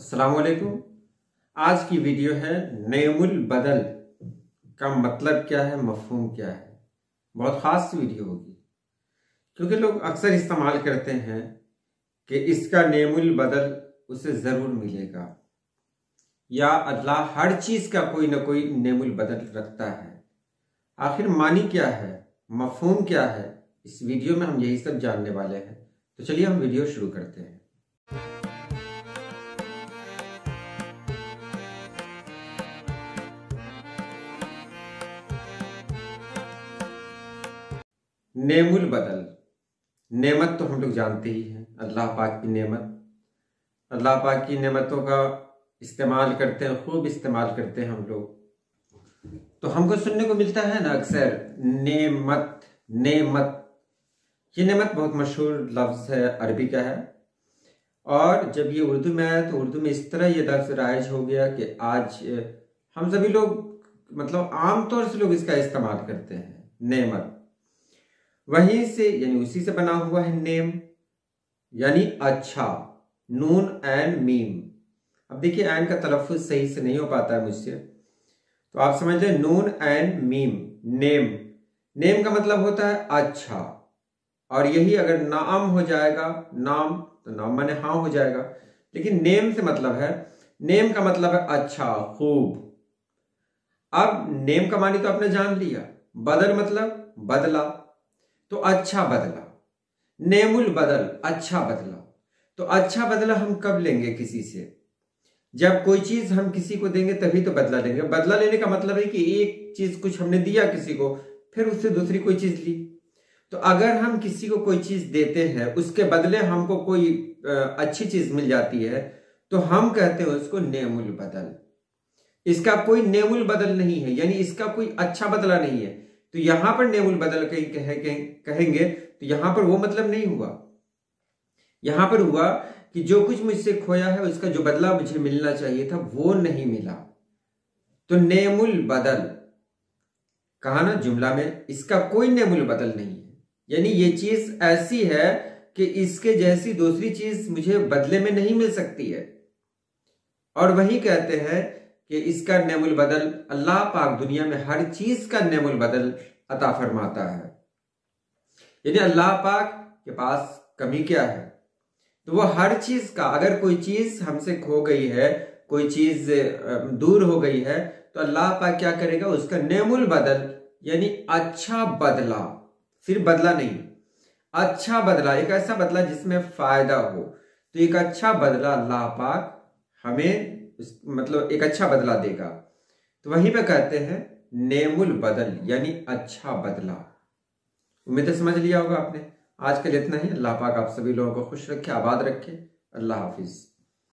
अस्सलाम वालेकुम। आज की वीडियो है नेमुल बदल का मतलब क्या है, मफहूम क्या है। बहुत ख़ास वीडियो होगी क्योंकि लोग अक्सर इस्तेमाल करते हैं कि इसका नेमुल बदल उसे ज़रूर मिलेगा या अल्लाह हर चीज़ का कोई ना कोई नेमुल बदल रखता है। आखिर मानी क्या है, मफहूम क्या है, इस वीडियो में हम यही सब जानने वाले हैं। तो चलिए हम वीडियो शुरू करते हैं। नेमुल बदल, नेमत तो हम लोग जानते ही हैं, अल्लाह पाक की नेमत। अल्लाह पाक की नेमतों का इस्तेमाल करते हैं, खूब इस्तेमाल करते हैं हम लोग। तो हमको सुनने को मिलता है ना अक्सर नेमत नेमत। ये नेमत बहुत मशहूर लफ्ज़ है, अरबी का है। और जब ये उर्दू में आया तो उर्दू में इस तरह ये लफ्ज़ राइज हो गया कि आज हम सभी लोग मतलब आम तौर से लोग इसका इस्तेमाल करते हैं, नेमत। वहीं से यानी उसी से बना हुआ है नेम, यानी अच्छा, नून एन मीम। अब देखिए एन का तलफ़ुज़ सही से नहीं हो पाता है मुझसे, तो आप समझ लें नून एन मीम, नेम। नेम का मतलब होता है अच्छा, और यही अगर नाम हो जाएगा, नाम तो नाम माने हाँ हो जाएगा, लेकिन नेम से मतलब है, नेम का मतलब है अच्छा, खूब। अब नेम का मानी तो आपने जान लिया, बदल मतलब बदला, तो अच्छा बदला, नेमुल बदल, अच्छा बदला। तो अच्छा बदला हम कब लेंगे किसी से? जब कोई चीज हम किसी को देंगे तभी तो बदला लेंगे। बदला लेने का मतलब है कि एक चीज कुछ हमने दिया किसी को, फिर उससे दूसरी कोई चीज ली। तो अगर हम किसी को कोई चीज देते हैं, उसके बदले हमको कोई अच्छी चीज मिल जाती है, तो हम कहते हैं उसको नेमुल बदल। इसका कोई नेमुल बदल नहीं है, यानी इसका कोई अच्छा बदला नहीं है। तो यहां पर नेमुल बदल कहेंगे तो यहां पर वो मतलब नहीं हुआ। यहां पर हुआ कि जो कुछ मुझसे खोया है उसका जो बदला मुझे मिलना चाहिए था वो नहीं मिला। तो नेमुल बदल कहा ना जुमला में, इसका कोई नेमुल बदल नहीं है, यानी ये चीज ऐसी है कि इसके जैसी दूसरी चीज मुझे बदले में नहीं मिल सकती है। और वही कहते हैं कि इसका नेमुल बदल अल्लाह पाक दुनिया में हर चीज का नेमुल बदल अता फरमाता है। यानी अल्लाह पाक के पास कमी क्या है, तो वो हर चीज का, अगर कोई चीज हमसे खो गई है, कोई चीज दूर हो गई है, तो अल्लाह पाक क्या करेगा, उसका नेमुल बदल यानी अच्छा बदला, सिर्फ बदला नहीं, अच्छा बदला, एक ऐसा बदला जिसमें फायदा हो। तो एक अच्छा बदला अल्लाह पाक हमें मतलब एक अच्छा बदला देगा। तो वहीं पे कहते हैं नेमुल बदल यानी अच्छा बदला। उम्मीद है समझ लिया होगा आपने। आज के लिए इतना ही। अल्लाह पाक आप सभी लोगों को खुश रखे, आबाद रखे। अल्लाह हाफिज।